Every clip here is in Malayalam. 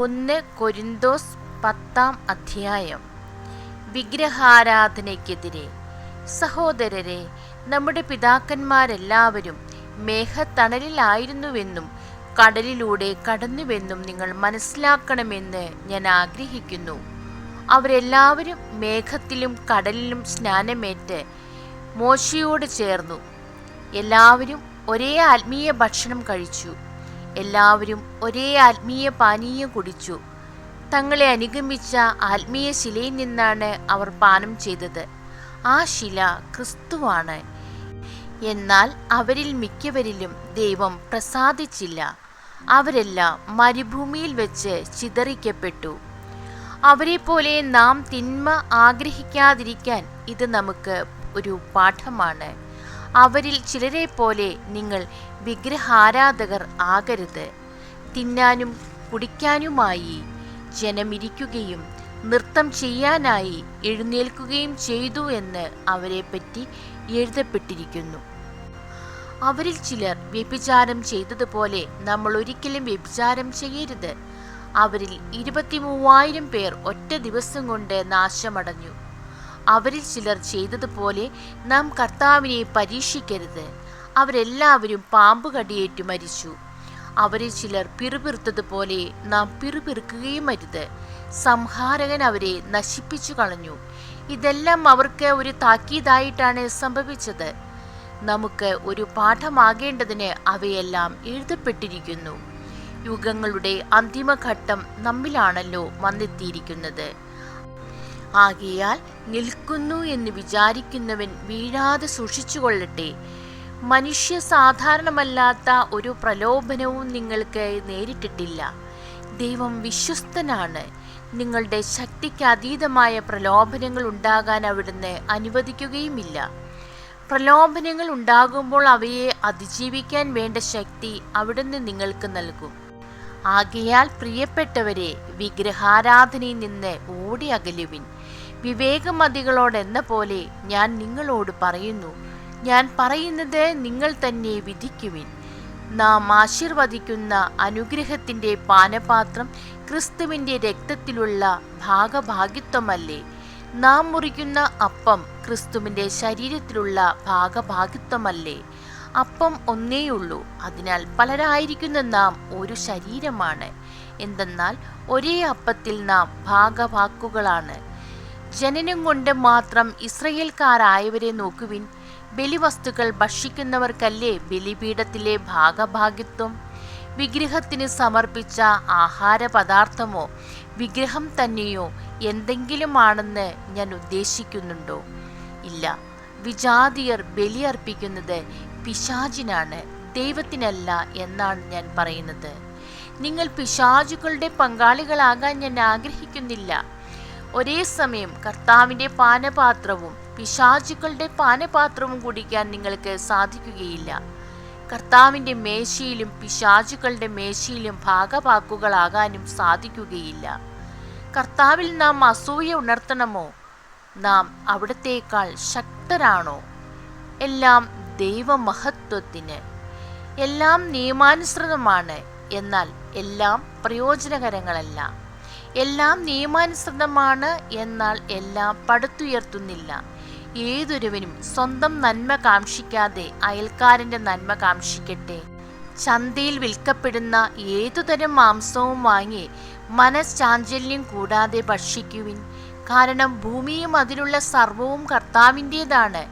1 കൊരിന്തോസ് 10 വിഗ്രഹാരാധനയ്ക്കെതിരെ. സഹോദരരെ, നമ്മുടെ പിതാക്കന്മാരെല്ലാവരും മേഘത്തണലിലായിരുന്നുവെന്നും കടലിലൂടെ കടന്നുവെന്നും നിങ്ങൾ മനസ്സിലാക്കണമെന്ന് ഞാൻ ആഗ്രഹിക്കുന്നു. അവരെല്ലാവരും മേഘത്തിലും കടലിലും സ്നാനമേറ്റ് മോശയോട് ചേർന്നു. എല്ലാവരും ഒരേ ആത്മീയ ഭക്ഷണം കഴിച്ചു. എല്ലാവരും ഒരേ ആത്മീയ പാനീയം കുടിച്ചു. തങ്ങളെ അനുഗമിച്ച ആത്മീയ ശിലയിൽ നിന്നാണ് അവർ പാനം ചെയ്തത്. ആ ശില ക്രിസ്തുവാണ്. എന്നാൽ അവരിൽ മിക്കവരിലും ദൈവം പ്രസാദിച്ചില്ല. അവരെല്ലാം മരുഭൂമിയിൽ വെച്ച് ചിതറിക്കപ്പെട്ടു. അവരെപ്പോലെ നാം തിന്മ ആഗ്രഹിക്കാതിരിക്കാൻ ഇത് നമുക്ക് ഒരു പാഠമാണ്. അവരിൽ ചിലരെ പോലെ നിങ്ങൾ വിഗ്രഹാരാധകർ ആകരുത്. തിന്നാനും കുടിക്കാനുമായി ജനമിരിക്കുകയും നൃത്തം ചെയ്യാനായി എഴുന്നേൽക്കുകയും ചെയ്തു എന്ന് അവരെപ്പറ്റി എഴുതപ്പെട്ടിരിക്കുന്നു. അവരിൽ ചിലർ വ്യഭിചാരം ചെയ്തതുപോലെ നമ്മൾ ഒരിക്കലും വ്യഭിചാരം ചെയ്യരുത്. അവരിൽ 23,000 പേർ ഒറ്റ ദിവസം കൊണ്ട് നാശമടഞ്ഞു. അവരിൽ ചിലർ ചെയ്തതുപോലെ നാം കർത്താവിനെ പരീക്ഷിക്കരുത്. അവരെല്ലാവരും പാമ്പ് കടിയേറ്റു മരിച്ചു. അവരിൽ ചിലർ പിറുപിറുത്തതുപോലെ നാം പിറുപിറുക്കുകയും അരുത്. സംഹാരകൻ അവരെ നശിപ്പിച്ചു കളഞ്ഞു. ഇതെല്ലാം അവർക്ക് ഒരു താക്കീതായിട്ടാണ് സംഭവിച്ചത്. നമുക്ക് ഒരു പാഠമാകേണ്ടതിന് അവയെല്ലാം എഴുതപ്പെട്ടിരിക്കുന്നു. യുഗങ്ങളുടെ അന്തിമഘട്ടം നമ്മിലാണല്ലോ വന്നെത്തിയിരിക്കുന്നത്. ആകയാൽ നിൽക്കുന്നു എന്ന് വിചാരിക്കുന്നവൻ വീഴാതെ സൂക്ഷിച്ചുകൊള്ളട്ടെ. മനുഷ്യ സാധാരണമല്ലാത്ത ഒരു പ്രലോഭനവും നിങ്ങൾക്ക് നേരിട്ടിട്ടില്ല. ദൈവം വിശ്വസ്തനാണ്. നിങ്ങളുടെ ശക്തിക്ക് അതീതമായ പ്രലോഭനങ്ങൾ ഉണ്ടാകാൻ അവിടുന്ന് അനുവദിക്കുകയുമില്ല. പ്രലോഭനങ്ങൾ ഉണ്ടാകുമ്പോൾ അവയെ അതിജീവിക്കാൻ വേണ്ട ശക്തി അവിടുന്ന് നിങ്ങൾക്ക് നൽകും. ആകയാൽ പ്രിയപ്പെട്ടവരെ, വിഗ്രഹാരാധനയിൽ നിന്ന് ഓടി അകലുവിൻ. വിവേകമതികളോടെന്ന പോലെ ഞാൻ നിങ്ങളോട് പറയുന്നു. ഞാൻ പറയുന്നത് നിങ്ങൾ തന്നെ വിധിക്കുവിൻ. നാം ആശീർവദിക്കുന്ന അനുഗ്രഹത്തിൻ്റെ പാനപാത്രം ക്രിസ്തുവിൻ്റെ രക്തത്തിലുള്ള ഭാഗഭാഗിത്വമല്ലേ? നാം മുറിക്കുന്ന അപ്പം ക്രിസ്തുവിൻ്റെ ശരീരത്തിലുള്ള ഭാഗഭാഗിത്വമല്ലേ? അപ്പം ഒന്നേയുള്ളൂ. അതിനാൽ പലരായിരിക്കുന്ന നാം ഒരു ശരീരമാണ്. എന്തെന്നാൽ ഒരേ അപ്പത്തിൽ നാം ഭാഗഭാക്കുകളാണ്. ജനനം കൊണ്ട് മാത്രം ഇസ്രയേൽക്കാരായവരെ നോക്കുവിൻ. ബലിവസ്തുക്കൾ ഭക്ഷിക്കുന്നവർക്കല്ലേ ബലിപീഠത്തിലെ ഭാഗഭാഗിത്വം? വിഗ്രഹത്തിന് സമർപ്പിച്ച ആഹാര പദാർത്ഥമോ വിഗ്രഹം തന്നെയോ എന്തെങ്കിലുമാണെന്ന് ഞാൻ ഉദ്ദേശിക്കുന്നുണ്ടോ? ഇല്ല. വിജാതിയർ ബലിയർപ്പിക്കുന്നത് പിശാചിനാണ്, ദൈവത്തിനല്ല എന്നാണ് ഞാൻ പറയുന്നത്. നിങ്ങൾ പിശാചുകളുടെ പങ്കാളികളാകാൻ ഞാൻ ആഗ്രഹിക്കുന്നില്ല. ഒരേ സമയം കർത്താവിൻ്റെ പാനപാത്രവും പിശാചുക്കളുടെ പാനപാത്രവും കുടിക്കാൻ നിങ്ങൾക്ക് സാധിക്കുകയില്ല. കർത്താവിൻ്റെ മേശയിലും പിശാചുക്കളുടെ മേശയിലും ഭാഗഭാക്കുകളാകാനും സാധിക്കുകയില്ല. കർത്താവിൽ നാം അസൂയ ഉണർത്തണമോ? നാം അവിടത്തേക്കാൾ ശക്തരാണോ? എല്ലാം ദൈവമഹത്വത്തിന്. എല്ലാം നിയമാനുസൃതമാണ്, എന്നാൽ എല്ലാം പ്രയോജനകരങ്ങളല്ല. എല്ലാം നിയമാനുസൃതമാണ്, എന്നാൽ എല്ലാം പടുത്തുയർത്തുന്നില്ല. ഏതൊരുവനും സ്വന്തം നന്മ കാക്ഷിക്കാതെ അയൽക്കാരൻ്റെ നന്മ കാക്ഷിക്കട്ടെ. ചന്തയിൽ വിൽക്കപ്പെടുന്ന ഏതുതരം മാംസവും വാങ്ങി മനഃചാഞ്ചല്യം കൂടാതെ ഭക്ഷിക്കുവിൻ. കാരണം ഭൂമിയും അതിലുള്ള സർവവും കർത്താവിൻ്റേതാണ്.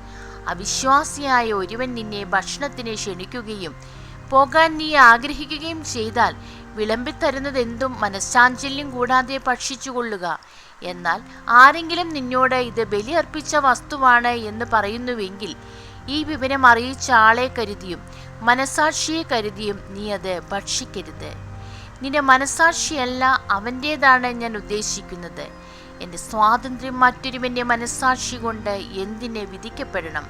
അവിശ്വാസിയായ ഒരുവൻ നിന്നെ ഭക്ഷണത്തിന് ക്ഷണിക്കുകയും പോകാൻ നീ ആഗ്രഹിക്കുകയും ചെയ്താൽ വിളമ്പിത്തരുന്നതെന്തും മനഃശാഞ്ചല്യം കൂടാതെ ഭക്ഷിച്ചുകൊള്ളുക. എന്നാൽ ആരെങ്കിലും നിന്നോട് ഇത് ബലിയർപ്പിച്ച വസ്തുവാണ് എന്ന് പറയുന്നുവെങ്കിൽ ഈ വിവരം അറിയിച്ച ആളെ കരുതിയും മനസാക്ഷിയെ കരുതിയും നീ അത് ഭക്ഷിക്കരുത്. നിന്റെ മനസാക്ഷിയല്ല അവൻ്റേതാണ് ഞാൻ ഉദ്ദേശിക്കുന്നത്. എൻ്റെ സ്വാതന്ത്ര്യം മറ്റൊരുവൻ്റെ മനസാക്ഷി കൊണ്ട് എന്തിന് വിധിക്കപ്പെടണം?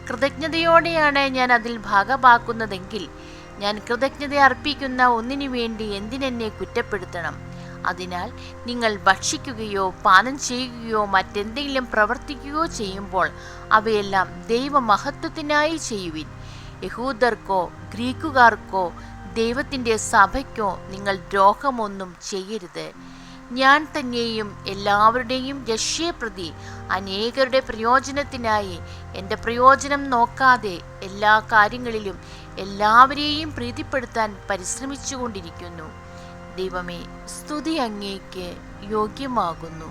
കൃതജ്ഞതയോടെയാണ് ഞാൻ അതിൽ ഭാഗമാക്കുന്നതെങ്കിൽ ഞാൻ കൃതജ്ഞത അർപ്പിക്കുന്ന ഒന്നിനു വേണ്ടി എന്തിനെന്നെ കുറ്റപ്പെടുത്തണം? അതിനാൽ നിങ്ങൾ ഭക്ഷിക്കുകയോ പാനം ചെയ്യുകയോ മറ്റെന്തെങ്കിലും പ്രവർത്തിക്കുകയോ ചെയ്യുമ്പോൾ അവയെല്ലാം ദൈവമഹത്വത്തിനായി ചെയ്യുവിൻ. യഹൂദർക്കോ ഗ്രീക്കുകാർക്കോ ദൈവത്തിൻ്റെ സഭയ്ക്കോ നിങ്ങൾ ദ്രോഹമൊന്നും ചെയ്യരുത്. ഞാൻ തന്നെയും എല്ലാവരുടെയും രക്ഷയെ പ്രതി അനേകരുടെ പ്രയോജനത്തിനായി എൻ്റെ പ്രയോജനം നോക്കാതെ എല്ലാ കാര്യങ്ങളിലും എല്ലാവരെയും പ്രീതിപ്പെടുത്താൻ പരിശ്രമിച്ചുകൊണ്ടിരിക്കുന്നു. ദൈവമേ, സ്തുതി അങ്ങേക്ക് യോഗ്യമാകുന്നു.